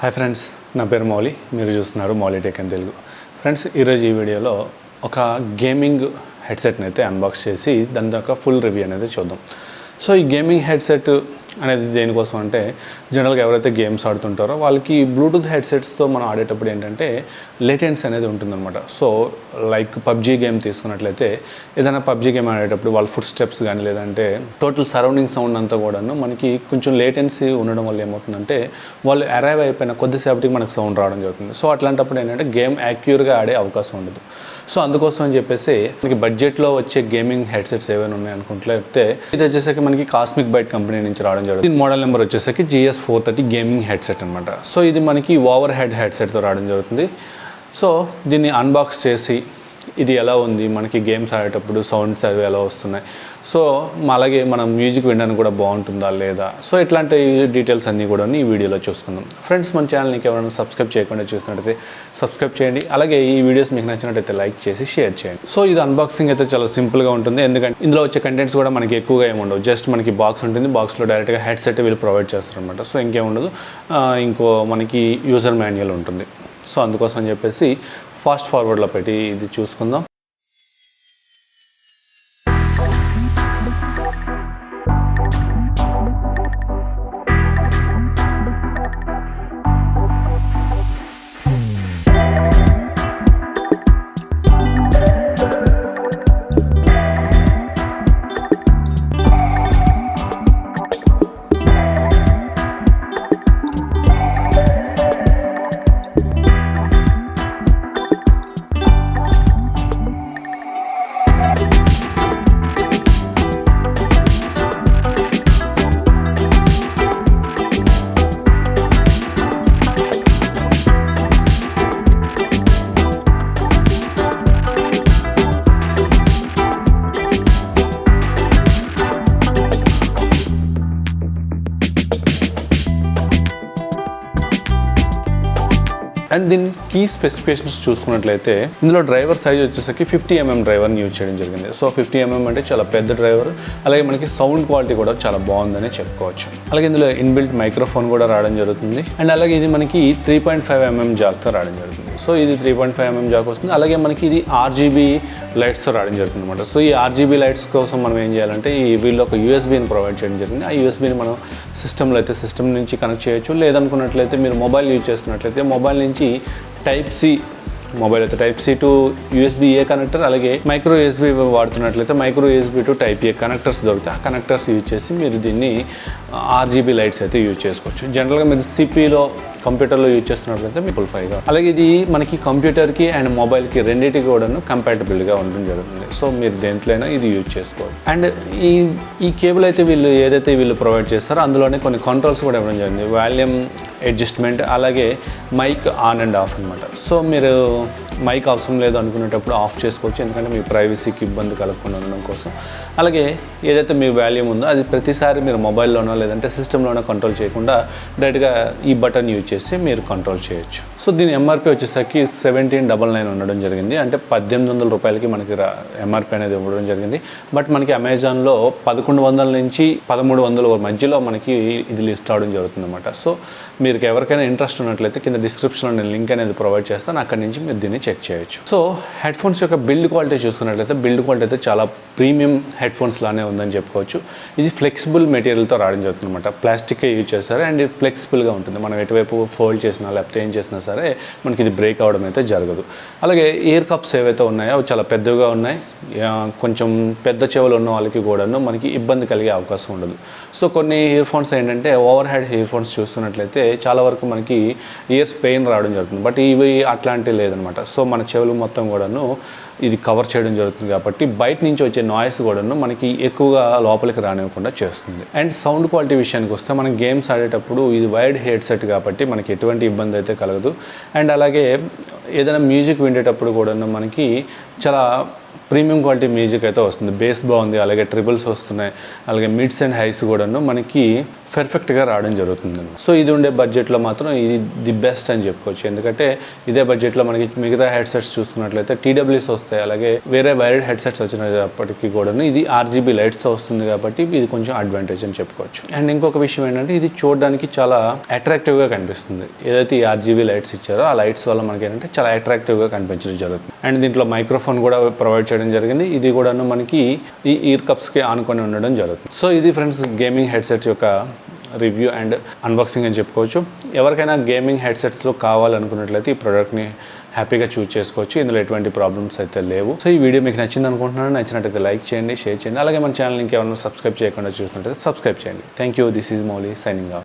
Hi friends, నా పేరు మౌలి. మీరు చూస్తున్నారు Mouli tech in Telugu. Friends, ఈరోజు ఈ వీడియోలో ఒక గేమింగ్ హెడ్సెట్ని అయితే అన్బాక్స్ చేసి దాని యొక్క ఫుల్ రివ్యూ అనేది చూద్దాం. సో ఈ గేమింగ్ హెడ్సెట్ అనేది దేనికోసం అంటే, జనరల్గా ఎవరైతే గేమ్స్ ఆడుతుంటారో వాళ్ళకి బ్లూటూత్ హెడ్సెట్స్తో మనం ఆడేటప్పుడు ఏంటంటే లేటెన్సీ అనేది ఉంటుందన్నమాట. సో లైక్ పబ్జీ గేమ్ తీసుకున్నట్లయితే, ఏదైనా పబ్జీ గేమ్ ఆడేటప్పుడు వాళ్ళ ఫుట్ స్టెప్స్ కానీ లేదంటే టోటల్ సరౌండింగ్ సౌండ్ అంతా కూడాను మనకి కొంచెం లేటెన్సీ ఉండడం వల్ల ఏమవుతుందంటే వాళ్ళు అరైవ్ అయిపోయిన కొద్దిసేపటికి మనకు సౌండ్ రావడం జరుగుతుంది. సో అట్లాంటప్పుడు ఏంటంటే గేమ్ యాక్యూర్గా ఆడే అవకాశం ఉండదు. సో అందుకోసం అని చెప్పేసి మనకి బడ్జెట్లో వచ్చే గేమింగ్ హెడ్సెట్స్ ఏవైనా ఉన్నాయి అనుకుంటే, ఇది వచ్చేసరికి మనకి కాస్మిక్ బైట్ కంపెనీ నుంచి రావడం జరుగుతుంది. దీని మోడల్ నెంబర్ వచ్చేసరికి GS430 గేమింగ్ హెడ్సెట్ అనమాట. సో ఇది మనకి ఓవర్ హెడ్ హెడ్సెట్తో రావడం జరుగుతుంది. సో దీన్ని అన్బాక్స్ చేసి ఇది ఎలా ఉంది, మనకి గేమ్స్ ఆడేటప్పుడు సౌండ్స్ అవి ఎలా వస్తున్నాయి, సో అలాగే మనం మ్యూజిక్ వినడానికి కూడా బాగుంటుందా లేదా, సో ఇట్లాంటి డీటెయిల్స్ అన్నీ కూడా ఈ వీడియోలో చూసుకుందాం. ఫ్రెండ్స్, మన ఛానల్కి ఎవరైనా సబ్స్క్రైబ్ చేయకుండా చూసినట్టయితే సబ్స్క్రైబ్ చేయండి. అలాగే ఈ వీడియోస్ మీకు నచ్చినట్టయితే లైక్ చేసి షేర్ చేయండి. సో ఇది అన్బాక్సింగ్ అయితే చాలా సింపుల్గా ఉంటుంది, ఎందుకంటే ఇందులో వచ్చే కంటెంట్స్ కూడా మనకి ఎక్కువగా ఏముండవు. జస్ట్ మనకి బాక్స్ ఉంటుంది, బాక్స్లో డైరెక్ట్గా హెడ్సెట్ వీళ్ళు ప్రొవైడ్ చేస్తారనమాట. సో ఇంకేముండదు, ఇంకో మనకి యూజర్ మాన్యువల్ ఉంటుంది. సో అందుకోసం అని చెప్పేసి ఫాస్ట్ ఫార్వర్డ్లో పెట్టి ఇది చూసుకుందాం. అండ్ దీని కీ స్పెసిఫికేషన్స్ చూసుకున్నట్లయితే, ఇందులో డ్రైవర్ సైజ్ వచ్చేసరికి 50mm డ్రైవర్ని యూజ్ చేయడం జరిగింది. సో 50mm అంటే చాలా పెద్ద డ్రైవర్. అలాగే మనకి సౌండ్ క్వాలిటీ కూడా చాలా బాగుందని చెప్పుకోవచ్చు. అలాగే ఇందులో ఇన్బిల్ట్ మైక్రోఫోన్ కూడా రావడం జరుగుతుంది. అండ్ అలాగే ఇది మనకి 3.5mm జాక్తో రావడం జరుగుతుంది. సో ఇది 3.5mm జాక్ వస్తుంది. అలాగే మనకి ఇది RGB లైట్స్తో రావడం జరుగుతుంది అనమాట. సో ఈ RGB లైట్స్ కోసం మనం ఏం చేయాలంటే, వీళ్ళు ఒక USBని ప్రొవైడ్ చేయడం జరిగింది. ఆ USBని మనం సిస్టంలో అయితే సిస్టమ్ నుంచి కనెక్ట్ చేయొచ్చు. లేదనుకున్నట్లయితే మీరు మొబైల్ యూజ్ చేస్తున్నట్లయితే మొబైల్ నుంచి Type-C, మొబైల్ అయితే Type-C టు USB-A కనెక్టర్, అలాగే మైక్రో USB వాడుతున్నట్లయితే micro USB to Type-A connectors దొరుకుతాయి. ఆ కనెక్టర్స్ యూజ్ చేసి మీరు దీన్ని RGB లైట్స్ అయితే యూజ్ చేసుకోవచ్చు. జనరల్గా మీరు CPలో కంప్యూటర్లో యూజ్ చేస్తున్నట్లయితే మీకు 5గా. అలాగే ఇది మనకి కంప్యూటర్కి అండ్ మొబైల్కి రెండింటికి కూడాను కంపాటబుల్గా ఉండడం జరుగుతుంది. సో మీరు దేంట్లోనైనా ఇది యూజ్ చేసుకోవచ్చు. అండ్ ఈ కేబుల్ అయితే వీళ్ళు ప్రొవైడ్ చేస్తారో అందులోనే కొన్ని కంట్రోల్స్ కూడా ఇవ్వడం జరిగింది. వాల్యూమ్ అడ్జస్ట్మెంట్, అలాగే మైక్ ఆన్ అండ్ ఆఫ్ అనమాట. సో మీరు మైక్ అవసరం లేదు అనుకునేటప్పుడు ఆఫ్ చేసుకోవచ్చు, ఎందుకంటే మీ ప్రైవసీకి ఇబ్బంది కలగకుండా ఉండడం కోసం. అలాగే ఏదైతే మీ వాల్యూమ్ ఉందో అది ప్రతిసారి మీరు మొబైల్లోనో లేదంటే సిస్టంలోనో కంట్రోల్ చేయకుండా డైరెక్ట్గా ఈ బటన్ యూజ్ చేసి మీరు కంట్రోల్ చేయొచ్చు. సో దీని MRP వచ్చేసరికి 1799 ఉండడం జరిగింది. అంటే 1800 రూపాయలకి మనకి MRP అనేది ఇవ్వడం జరిగింది. బట్ మనకి అమెజాన్లో 1100 నుంచి 1300 మధ్యలో మనకి ఇది లిస్ట్ అవడం జరుగుతుంది అనమాట. సో మీరు ఎవరికైనా ఇంట్రెస్ట్ ఉన్నట్లయితే కింద డిస్క్రిప్షన్లో నేను లింక్ అనేది ప్రొవైడ్ చేస్తాను, అక్కడి నుంచి మీరు దీన్ని చెక్ చేయొచ్చు. సో హెడ్ ఫోన్స్ యొక్క బిల్డ్ క్వాలిటీ చూసుకున్నట్లయితే, బిల్డ్ క్వాలిటీ అయితే చాలా ప్రీమియం హెడ్ ఫోన్స్ లానే ఉందని చెప్పుకోవచ్చు. ఇది ఫ్లెక్సిబుల్ మెటీరియల్తో రావడం జరుగుతుంది అనమాట. ప్లాస్టిక్కే యూజ్ చేస్తారు అండ్ ఇది ఫ్లెక్సిబుల్గా ఉంటుంది. మనం ఎటువైపు ఫోల్డ్ చేసినా లేకపోతే ఏం చేసినా సరే మనకి ఇది బ్రేక్ అవ్వడం అయితే జరగదు. అలాగే ఇయర్ కప్స్ ఏవైతే ఉన్నాయో అవి చాలా పెద్దగా ఉన్నాయి. కొంచెం పెద్ద చెవులు ఉన్న వాళ్ళకి కూడాను మనకి ఇబ్బంది కలిగే అవకాశం ఉండదు. సో కొన్ని ఇయర్ ఫోన్స్ ఏంటంటే ఓవర్ హెడ్ ఇయర్ ఫోన్స్ చూస్తున్నట్లయితే చాలా వరకు మనకి ఇయర్స్ పెయిన్ రావడం జరుగుతుంది. బట్ ఇవి అట్లాంటివి లేదనమాట. సో మన చెవులు మొత్తం కూడాను ఇది కవర్ చేయడం జరుగుతుంది కాబట్టి బయట నుంచి వచ్చే నాయిస్ కూడాను మనకి ఎక్కువగా లోపలికి రానివ్వకుండా చేస్తుంది. అండ్ సౌండ్ క్వాలిటీ విషయానికి వస్తే, మనం గేమ్స్ ఆడేటప్పుడు ఇది వైర్డ్ హెడ్సెట్ కాబట్టి మనకి ఎటువంటి ఇబ్బంది అయితే కలగదు. అండ్ అలాగే ఏదైనా మ్యూజిక్ వినేటప్పుడు కూడాను మనకి చాలా ప్రీమియం క్వాలిటీ మ్యూజిక్ అయితే వస్తుంది. బేస్ బాగుంది, అలాగే ట్రిబుల్స్ వస్తున్నాయి, అలాగే మిడ్స్ అండ్ హైస్ కూడాను మనకి పర్ఫెక్ట్గా రావడం జరుగుతుంది. సో ఇది ఉండే బడ్జెట్లో మాత్రం ఇది ది బెస్ట్ అని చెప్పుకోవచ్చు. ఎందుకంటే ఇదే బడ్జెట్లో మనకి మిగతా హెడ్సెట్స్ చూసుకున్నట్లయితే TWS వస్తాయి. అలాగే వేరే వైర్డ్ హెడ్సెట్స్ వచ్చినప్పటికీ కూడా ఇది RGB లైట్స్తో వస్తుంది కాబట్టి ఇది కొంచెం అడ్వాంటేజ్ అని చెప్పుకోవచ్చు. అండ్ ఇంకొక విషయం ఏంటంటే ఇది చూడడానికి చాలా అట్రాక్టివ్గా కనిపిస్తుంది. ఏదైతే ఈ RGB లైట్స్ ఇచ్చారో ఆ లైట్స్ వల్ల మనకి ఏంటంటే చాలా అట్రాక్టివ్గా కనిపించడం జరుగుతుంది. అండ్ దీంట్లో మైక్రోఫోన్ కూడా ప్రొవైడ్ చేయడం జరిగింది. ఇది కూడా మనకి ఈ ఇయర్ కప్స్కి ఆనుకొని ఉండడం జరుగుతుంది. సో ఇది ఫ్రెండ్స్ గేమింగ్ హెడ్సెట్ యొక్క రివ్యూ అండ్ అన్బాక్సింగ్ అని చెప్పుకోవచ్చు. ఎవరికైనా గేమింగ్ హెడ్సెట్స్లో కావాలనుకున్నట్లయితే ఈ ప్రోడక్ట్ని హ్యాపీగా చూస్ చేసుకోవచ్చు. ఇందులో ఎటువంటి ప్రాబ్లమ్స్ అయితే లేవు. సో ఈ వీడియో మీకు నచ్చింది అనుకుంటున్నాను. నచ్చినట్టయితే లైక్ చేయండి, షేర్ చేయండి. అలాగే మన ఛానల్ ఇంకేమైనా సబ్స్క్రైబ్ చేయకుండా చూస్తున్నట్టయితే సబ్స్క్రైబ్ చేయండి. Thank you. This is Mouli signing off.